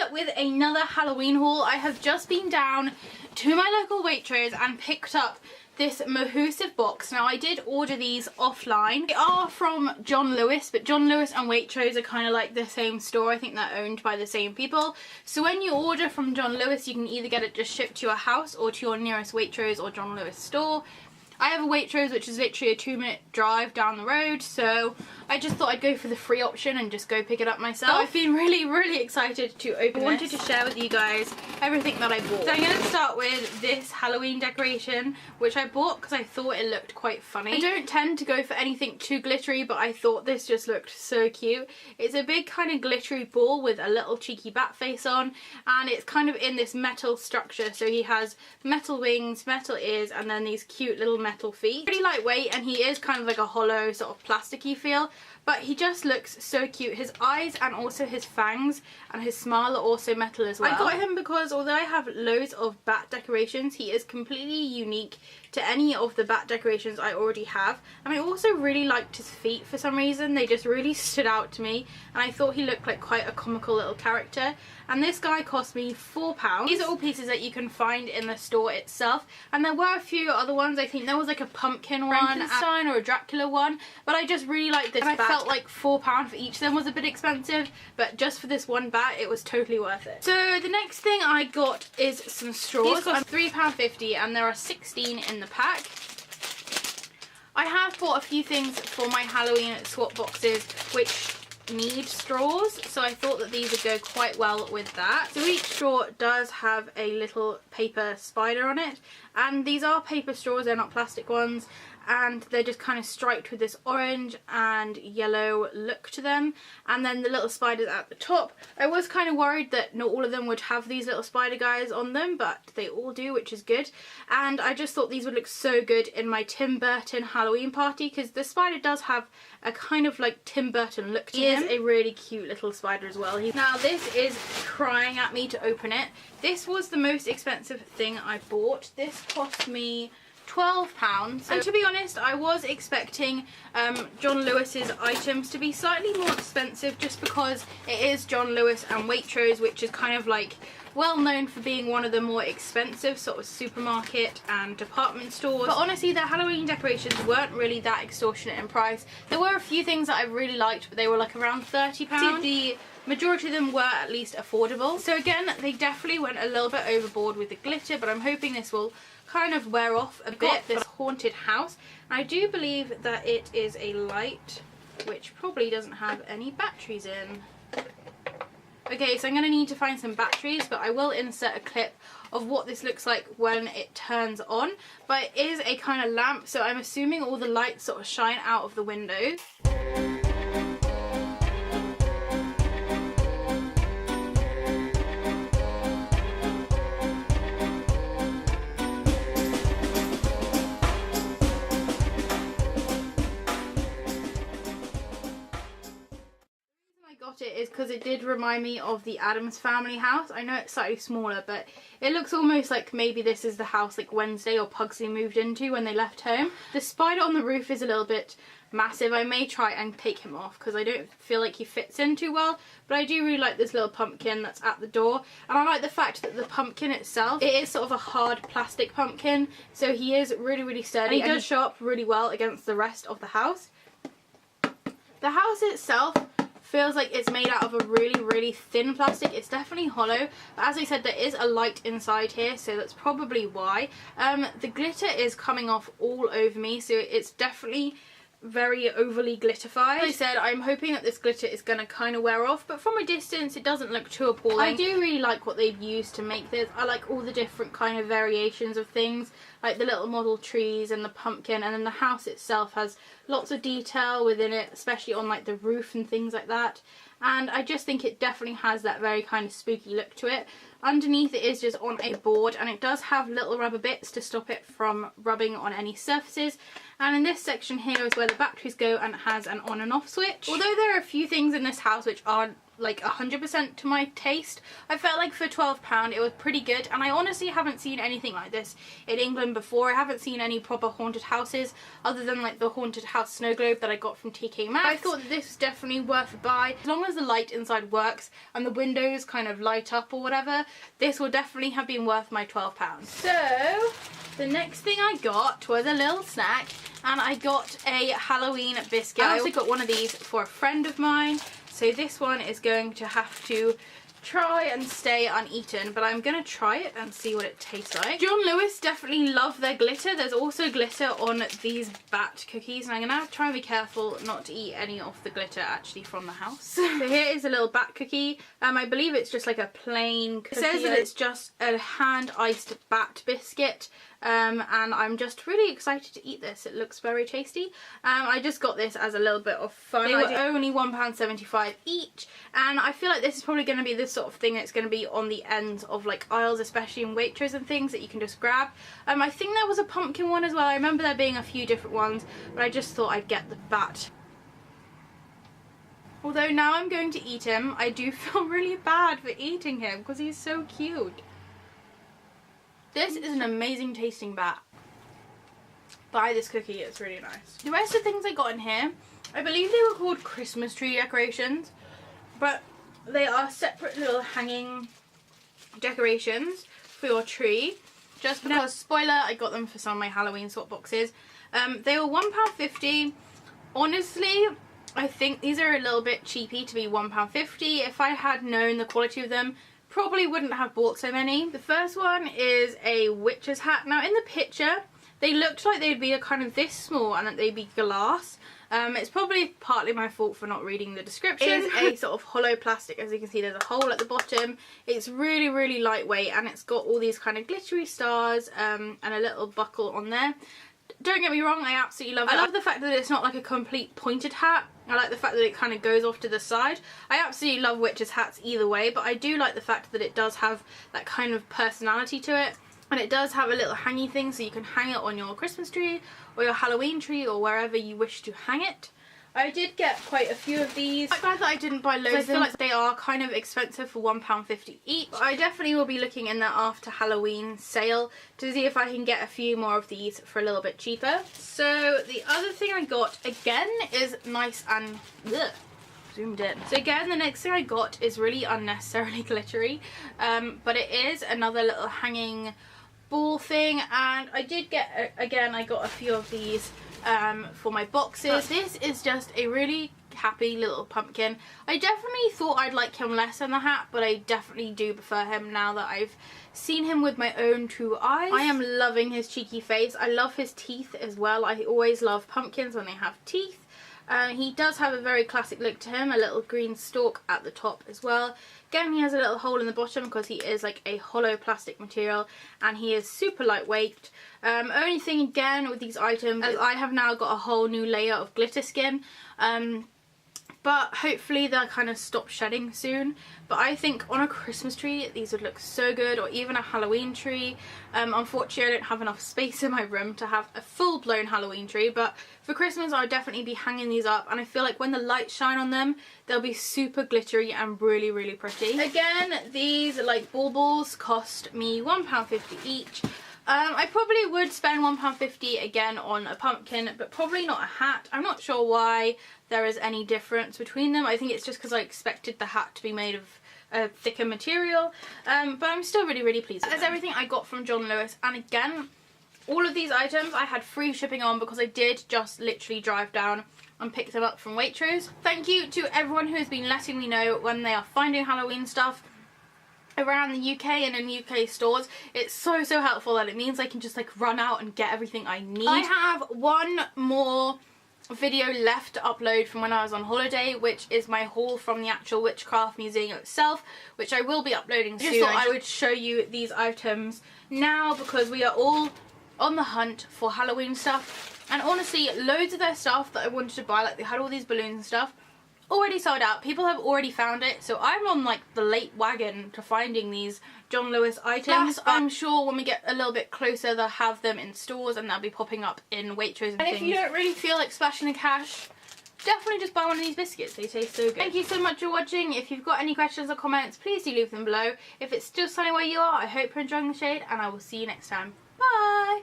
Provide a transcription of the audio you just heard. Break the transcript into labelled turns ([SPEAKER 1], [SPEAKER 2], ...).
[SPEAKER 1] here with another Halloween haul. I have just been down to my local Waitrose and picked up this Mahoosive box. Now I did order these offline. They are from John Lewis, but John Lewis and Waitrose are kind of like the same store. I think they're owned by the same people. So when you order from John Lewis, you can either get it just shipped to your house or to your nearest Waitrose or John Lewis store. I have a Waitrose which is literally a 2-minute drive down the road, so I just thought I'd go for the free option and just go pick it up myself. I've been really excited to open this. I wanted to share with you guys everything that I bought. So I'm going to start with this Halloween decoration, which I bought because I thought it looked quite funny. I don't tend to go for anything too glittery, but I thought this just looked so cute. It's a big kind of glittery ball with a little cheeky bat face on, and it's kind of in this metal structure. So he has metal wings, metal ears, and then these cute little metal feet. Pretty lightweight, and he is kind of like a hollow sort of plasticky feel, but he just looks so cute. His eyes and also his fangs and his smile are also metal as well. I got him because although I have loads of bat decorations, he is completely unique to any of the bat decorations I already have. And I also really liked his feet for some reason. They just really stood out to me, and I thought he looked like quite a comical little character. And this guy cost me £4. These are all pieces that you can find in the store itself, and there were a few other ones. I think there was like a pumpkin one, Frankenstein or a Dracula one, but I just really liked this bat. I felt like £4 for each of them was a bit expensive, but just for this one bat it was totally worth it. So the next thing I got is some straws. These cost £3.50 and there are 16 in the pack. I have bought a few things for my Halloween swap boxes which need straws, so I thought that these would go quite well with that. So each straw does have a little paper spider on it, and these are paper straws, they're not plastic ones, and they're just kind of striped with this orange and yellow look to them, and then the little spiders at the top. I was kind of worried that not all of them would have these little spider guys on them, but they all do, which is good. And I just thought these would look so good in my Tim Burton Halloween party, because the spider does have a kind of like Tim Burton look to him. He is a really cute little spider as well. Now this is crying at me to open it. This was the most expensive thing I bought. This cost me £12, and to be honest I was expecting John Lewis's items to be slightly more expensive, just because it is John Lewis and Waitrose, which is kind of like well known for being one of the more expensive sort of supermarket and department stores. But honestly, their Halloween decorations weren't really that extortionate in price. There were a few things that I really liked, but they were like around £30. The majority of them were at least affordable. So again, they definitely went a little bit overboard with the glitter, but I'm hoping this will kind of wear off a bit. This haunted house, I do believe that it is a light which probably doesn't have any batteries in. Okay, so I'm going to need to find some batteries, but I will insert a clip of what this looks like when it turns on. But it is a kind of lamp, so I'm assuming all the lights sort of shine out of the windows. It is because it did remind me of the Addams Family house. I know it's slightly smaller, but it looks almost like maybe this is the house like Wednesday or Pugsley moved into when they left home. The spider on the roof is a little bit massive. I may try and take him off because I don't feel like he fits in too well, but I do really like this little pumpkin that's at the door, and I like the fact that the pumpkin itself, it is sort of a hard plastic pumpkin, so he is really sturdy, and he does show up really well against the rest of the house. The house itself feels like it's made out of a really thin plastic. It's definitely hollow, but as I said, there is a light inside here, so that's probably why. The glitter is coming off all over me, so it's definitely very overly glitterified. As I said, I'm hoping that this glitter is going to kind of wear off, but from a distance it doesn't look too appalling. I do really like what they've used to make this. I like all the different kind of variations of things, like the little model trees and the pumpkin, and then the house itself has lots of detail within it, especially on like the roof and things like that. And I just think it definitely has that very kind of spooky look to it. Underneath it is just on a board, and it does have little rubber bits to stop it from rubbing on any surfaces. And in this section here is where the batteries go, and it has an on and off switch. Although there are a few things in this house which aren't like 100% to my taste. I felt like for £12 it was pretty good, and I honestly haven't seen anything like this in England before. I haven't seen any proper haunted houses other than like the haunted house snow globe that I got from TK Maxx. I thought that this was definitely worth a buy. As long as the light inside works and the windows kind of light up or whatever, this will definitely have been worth my £12. So the next thing I got was a little snack, and I got a Halloween biscuit. I also got one of these for a friend of mine, so this one is going to have to try and stay uneaten, but I'm gonna try it and see what it tastes like. John Lewis definitely love their glitter. There's also glitter on these bat cookies, and I'm gonna have to try and be careful not to eat any of the glitter actually from the house. So here is a little bat cookie. I believe it's just like a plain cookie. It says that it's just a hand iced bat biscuit. And I'm just really excited to eat this. It looks very tasty. I just got this as a little bit of fun. They were only £1.75 each, and I feel like this is probably going to be this sort of thing that's going to be on the ends of like aisles, especially in Waitrose and things, that you can just grab. I think there was a pumpkin one as well. I remember there being a few different ones, but I just thought I'd get the bat. Although now I'm going to eat him, I do feel really bad for eating him because he's so cute. This is an amazing tasting bat. Buy this cookie, it's really nice. The rest of the things I got in here, I believe they were called Christmas tree decorations, but they are separate little hanging decorations for your tree. Just because, spoiler, I got them for some of my Halloween swap boxes. They were £1.50. Honestly, I think these are a little bit cheapy to be £1.50. If I had known the quality of them, probably wouldn't have bought so many. The first one is a witch's hat. Now in the picture they looked like they'd be a kind of this small and that they'd be glass. It's probably partly my fault for not reading the description. It's a sort of hollow plastic. As you can see, there's a hole at the bottom. It's really, really lightweight, and it's got all these kind of glittery stars and a little buckle on there. Don't get me wrong, I absolutely love it. I love the fact that it's not like a complete pointed hat. I like the fact that it kind of goes off to the side. I absolutely love witches' hats either way, but I do like the fact that it does have that kind of personality to it. And it does have a little hangy thing, so you can hang it on your Christmas tree or your Halloween tree or wherever you wish to hang it. I did get quite a few of these. I'm glad that I didn't buy loads. I feel like they are kind of expensive for £1.50 each. But I definitely will be looking in the after Halloween sale to see if I can get a few more of these for a little bit cheaper. So the other thing I got again is nice and zoomed in. So again, the next thing I got is really unnecessarily glittery, but it is another little hanging ball thing, and I did get again, I got a few of these for my boxes. But this is just a really happy little pumpkin. I definitely thought I'd like him less in the hat, but I definitely do prefer him now that I've seen him with my own two eyes. I am loving his cheeky face. I love his teeth as well. I always love pumpkins when they have teeth. He does have a very classic look to him, a little green stalk at the top as well. Again, he has a little hole in the bottom because he is like a hollow plastic material, and he is super lightweight. Only thing again with these items is I have now got a whole new layer of glitter skin. But hopefully they'll kind of stop shedding soon. But I think on a Christmas tree these would look so good, or even a Halloween tree. Unfortunately I don't have enough space in my room to have a full-blown Halloween tree, but for Christmas I'll definitely be hanging these up, and I feel like when the lights shine on them they'll be super glittery and really, really pretty. Again, these like baubles cost me £1.50 each. I probably would spend £1.50 again on a pumpkin, but probably not a hat. I'm not sure why there is any difference between them. I think it's just because I expected the hat to be made of a thicker material, but I'm still really, really pleased with them. That's everything I got from John Lewis, and again, all of these items I had free shipping on because I did just literally drive down and pick them up from Waitrose. Thank you to everyone who has been letting me know when they are finding Halloween stuff around the UK and in UK stores. It's so helpful that it means I can just like run out and get everything I need. I have one more video left to upload from when I was on holiday, which is my haul from the actual Witchcraft Museum itself, which I will be uploading soon. I just thought I would show you these items now because we are all on the hunt for Halloween stuff, and honestly loads of their stuff that I wanted to buy, like they had all these balloons and stuff, already sold out. People have already found it, so I'm on like the late wagon to finding these John Lewis items. I'm sure when we get a little bit closer they'll have them in stores and they'll be popping up in Waitrose and things. If you don't really feel like splashing the cash, definitely just buy one of these biscuits. They taste so good. Thank you so much for watching. If you've got any questions or comments, please do leave them below. If it's still sunny where you are, I hope you're enjoying the shade, and I will see you next time. Bye!